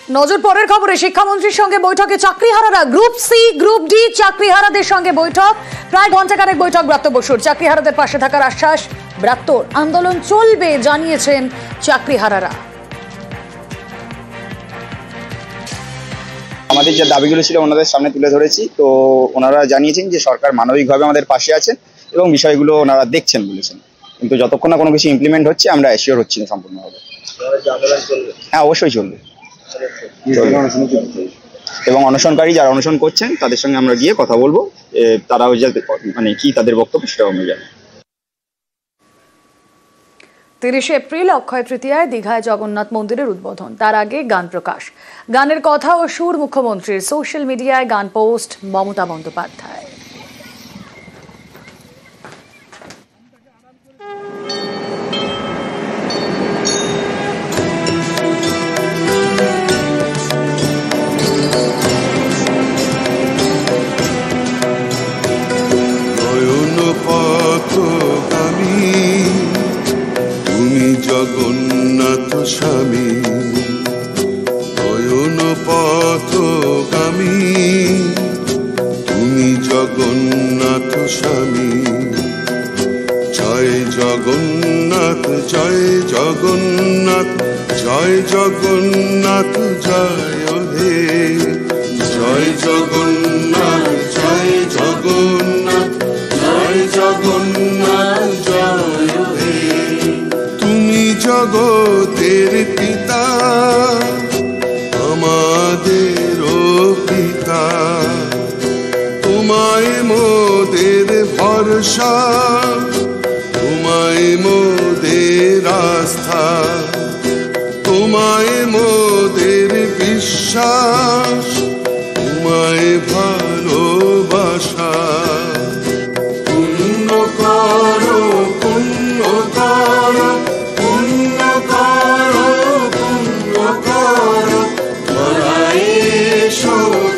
নজর পরের খবরে শিক্ষামন্ত্রীর সঙ্গে বৈঠকে চাকরিহারারা। গ্রুপ সি গ্রুপ ডি চাকরিহারাদের সঙ্গে বৈঠক, প্রায় ঘণ্টাখানেক বৈঠক ব্রাত্য বসুর। চাকরিহারাদের পাশে থাকার আশ্বাস ব্রাত্যর। আন্দোলন চলবে জানিয়েছেন চাকরিহারারা। আমাদের যে দাবিগুলো ছিল ওনাদের সামনে তুলে ধরেছি, তো ওনারা জানিয়েছেন যে সরকার মানবিকভাবে আমাদের পাশে আছেন এবং বিষয়গুলো ওনারা দেখছেন বলেছেন, কিন্তু যতক্ষণ না কোনো কিছু ইমপ্লিমেন্ট হচ্ছে আমরা অ্যাসিওর হচ্ছি না সম্পূর্ণভাবে। হ্যাঁ, অবশ্যই চলবে। এবং অনশনকারী যারা অনশন করছেন তাদের সঙ্গে আমরা গিয়ে কথা বলবো, তারাও যাতে মানে কি তাদের বক্তব্য সেটাও আমরা জানি। 30 এপ্রিল অক্ষয় তৃতীয়ায় দীঘায় জগন্নাথ মন্দিরের উদ্বোধন, তার আগে গান প্রকাশ। গানের কথা ও সুর মুখ্যমন্ত্রীর। সোশ্যাল মিডিয়ায় গান পোস্ট মমতা বন্দ্যোপাধ্যায়। তুমি জগন্নাথ স্বামী, নয়ন পথগামী, তুমি জগন্নাথ স্বামী। জয় জগন্নাথ জয় জগন্নাথ জয় জগন্নাথ জয় হে, জয় জগন্নাথ জয় জগন্নাথ জয় জগন্নাথ জয় হে। তুমি জগতের পিতা, আমাদেরও পিতা, তোমায় মোদের ভরসা, তোমায় মোদের আস্থা, তোমায় মোদের বিশ্বাস, তোমায় ভালোবাসা। পুণ্য করো পুণ্য করো পুণ্য করো পুণ্য করো, ধরায় এসো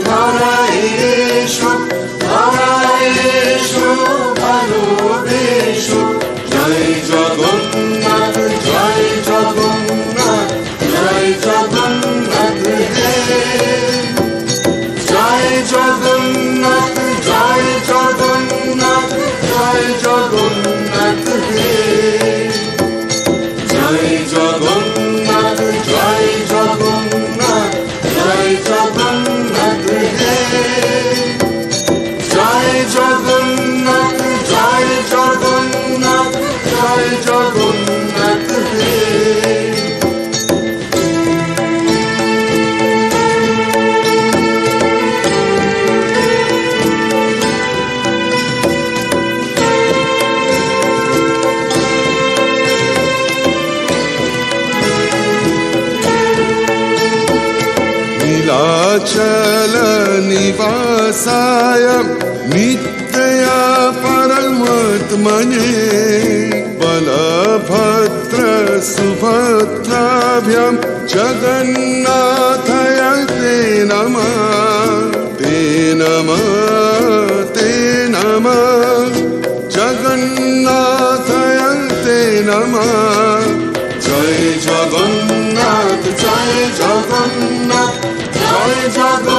ধরায় এসো ধরায় এসো ভালোবেসো। জয় জগন্নাথ জয় জগন্নাথ জয় জগন্নাথ হে, জয় জগন্নাথ জয় জগন্নাথ জয় জগন্নাথ হে, জয় জগন্নাথ জয় জগন্নাথ জয় জগন্নাথ হে, জয় জগন্নাথ জয় জগন্নাথ জয় জগন্নাথ হে। नीलाचल निवासाय नित्या परमात्मने, बलभद्र सुभद्राभ्यां जगन्नाथाय ते नमः, ते नमः ते नमः, जगन्नाथाय ते नमः। जय जगन्नाथ जय जगन्नाथ জয় জগন্নাথ